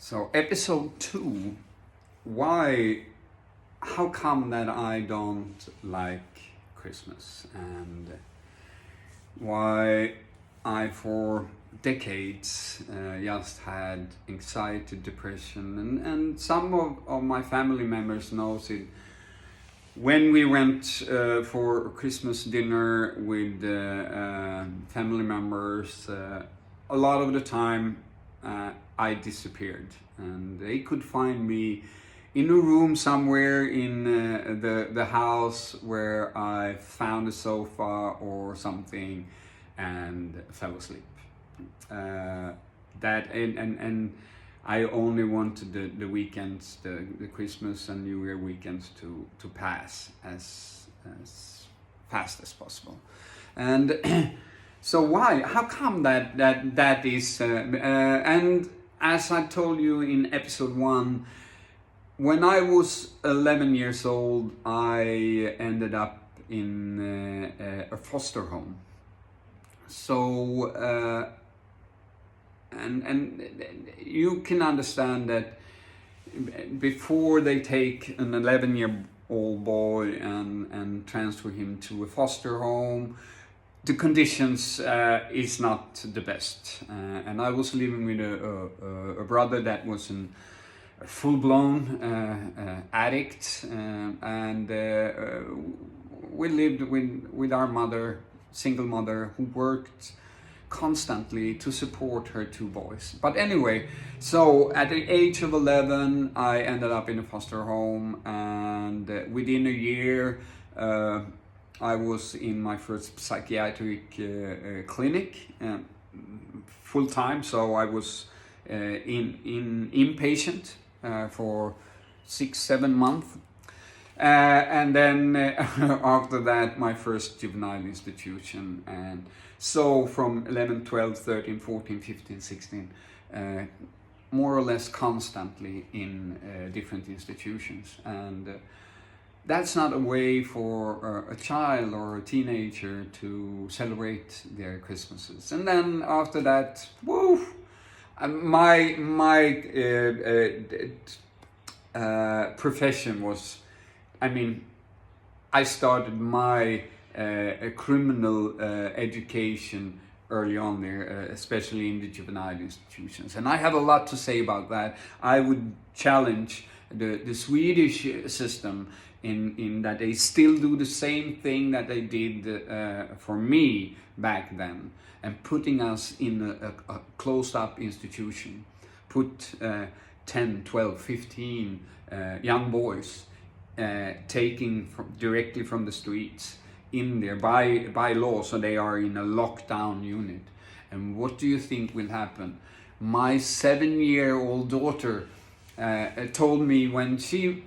So episode 2, how come that I don't like Christmas, and why I for decades just had anxiety, depression, and some of my family members knows it. When we went for Christmas dinner with family members, a lot of the time I disappeared, and they could find me in a room somewhere in the house where I found a sofa or something and fell asleep. And I only wanted the weekends, the Christmas and New Year weekends to pass as fast as possible. And so why? How come that is? And as I told you in episode 1, when I was 11 years old, I ended up in a foster home. So and you can understand that before they take an 11-year-old boy and transfer him to a foster home, the conditions is not the best. And I was living with a brother that was a full-blown addict, and we lived with our mother, single mother, who worked constantly to support her 2 boys. But anyway, so at the age of 11, I ended up in a foster home, and within a year, I was in my first psychiatric clinic full time. So I was in inpatient for 6-7 months. And then after that, my first juvenile institution. And so from 11, 12, 13, 14, 15, 16, more or less constantly in different institutions. And that's not a way for a child or a teenager to celebrate their Christmases. And then after that, my profession was, I started my criminal education early on there, especially in the juvenile institutions. And I have a lot to say about that. I would challenge the Swedish system in that they still do the same thing that they did for me back then, and putting us in a closed up institution, put 10, 12, 15 young boys taking directly from the streets in there by law, so they are in a lockdown unit. And what do you think will happen? My 7-year-old daughter told me when she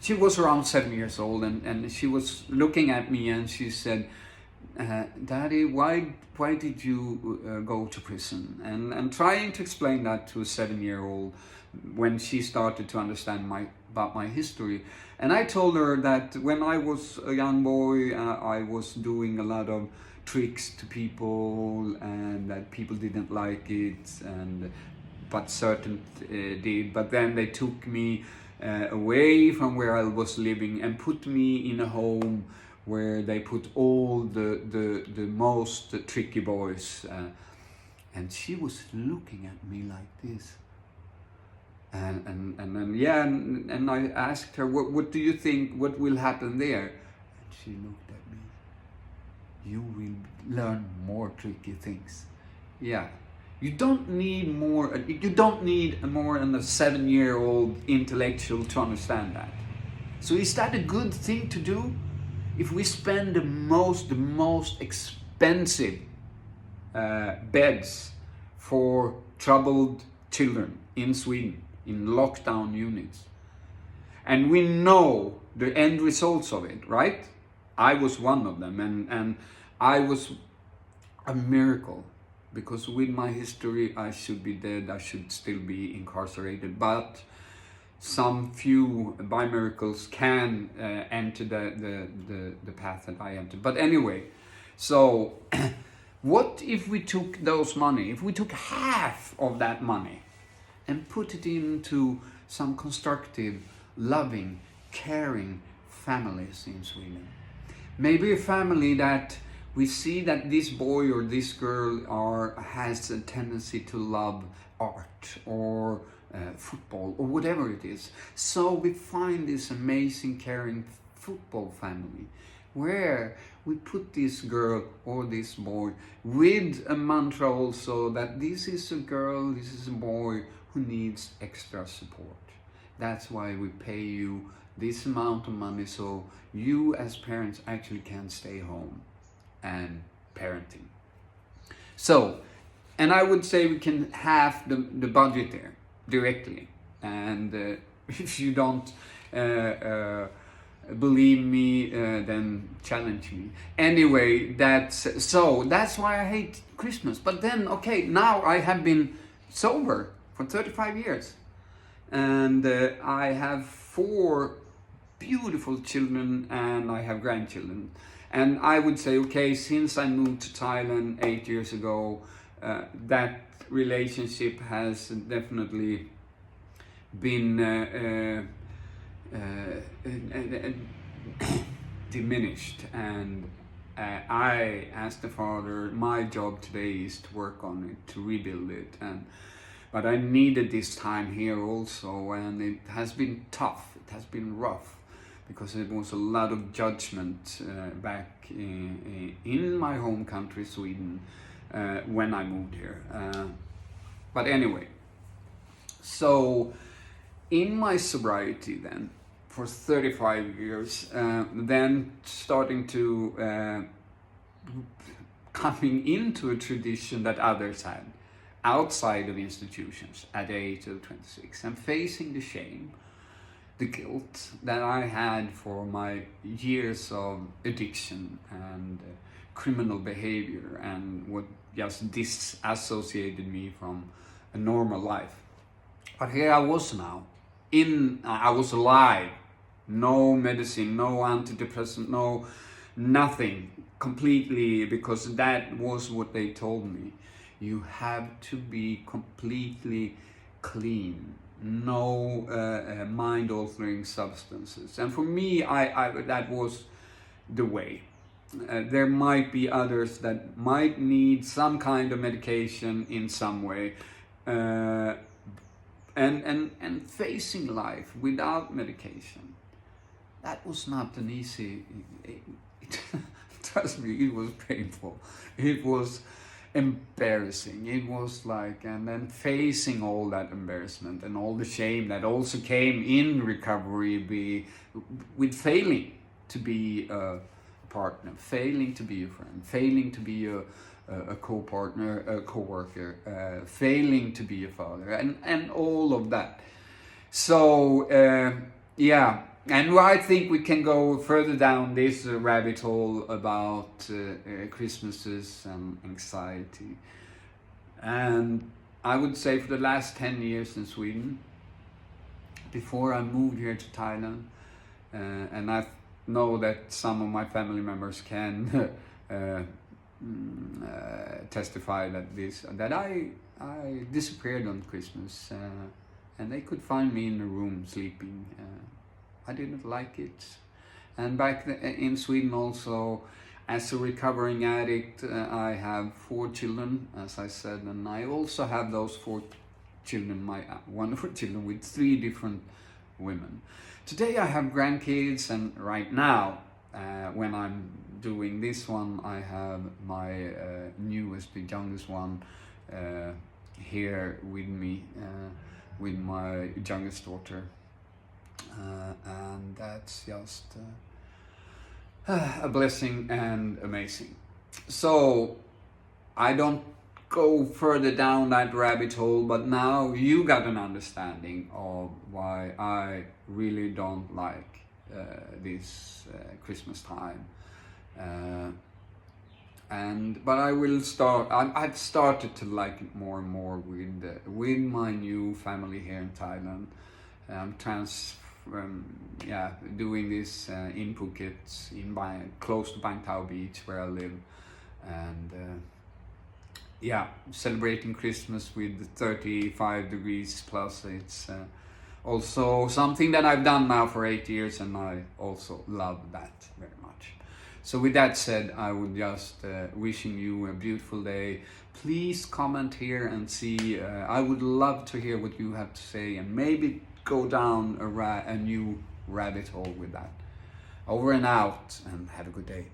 she was around 7 years old, and she was looking at me and she said, Daddy, why did you go to prison? And trying to explain that to a 7-year-old when she started to understand about my history. And I told her that when I was a young boy, I was doing a lot of tricks to people, and that people didn't like it, but certain did. But then they took me away from where I was living and put me in a home where they put all the most tricky boys. And she was looking at me like this. And then I asked her, what do you think, what will happen there? And she looked at me. You will learn more tricky things. Yeah. You don't need more than a 7-year-old intellectual to understand that. So is that a good thing to do? If we spend the most expensive beds for troubled children in Sweden, in lockdown units, and we know the end results of it, right? I was one of them, and I was a miracle, because with my history I should be dead, I should still be incarcerated, but some few by miracles can enter the path that I entered. But anyway, so What if we took those money, if we took half of that money and put it into some constructive, loving, caring families in Sweden? Maybe a family that we see that this boy or this girl has a tendency to love art or football or whatever it is. So we find this amazing, caring football family where we put this girl or this boy with a mantra also that this is a girl, this is a boy who needs extra support. That's why we pay you this amount of money so you as parents actually can stay home and parenting. So, and I would say we can half the budget there directly. And if you don't believe me, then challenge me. Anyway, that's why I hate Christmas. But then, okay, now I have been sober for 35 years. And I have 4 beautiful children and I have grandchildren. And I would say, okay, since I moved to Thailand 8 years ago, that relationship has definitely been diminished. And I, as the father, my job today is to work on it, to rebuild it. But I needed this time here also, and it has been tough, it has been rough. Because it was a lot of judgment back in my home country, Sweden, when I moved here. But anyway, so in my sobriety then, for 35 years, then starting to coming into a tradition that others had, outside of institutions at the age of 26, and facing the shame, the guilt that I had for my years of addiction and criminal behavior and what just disassociated me from a normal life. But here I was now, I was alive, no medicine, no antidepressant, no nothing, completely, because that was what they told me. You have to be completely clean. No mind-altering substances. And for me, I that was the way. There might be others that might need some kind of medication in some way. And facing life without medication, that was not an easy... Trust me, it was painful. It was embarrassing. It was like, and then facing all that embarrassment and all the shame that also came in recovery with failing to be a partner, failing to be a friend, failing to be a co-partner, a co-worker, failing to be a father, and all of that. So yeah, and I think we can go further down this rabbit hole about Christmases and anxiety. And I would say for the last 10 years in Sweden, before I moved here to Thailand, and I know that some of my family members can testify that I disappeared on Christmas, and they could find me in a room sleeping. I didn't like it. And back in Sweden also, as a recovering addict, I have 4 children, as I said, and I also have those 4 children, my wonderful children, with 3 different women. Today I have grandkids, and right now, when I'm doing this one, I have my newest, the youngest one, here with me, with my youngest daughter. And that's just a blessing and amazing. So I don't go further down that rabbit hole, but now you got an understanding of why I really don't like this Christmas time. But I will start. I've started to like it more and more with my new family here in Thailand. I'm doing this in Phuket, close to Bang Tao Beach, where I live, and yeah, celebrating Christmas with 35 degrees plus. It's also something that I've done now for 8 years, and I also love that very much. So with that said, I would just wishing you a beautiful day. Please comment here and see. I would love to hear what you have to say, and maybe go down a new rabbit hole with that. Over and out, and have a good day.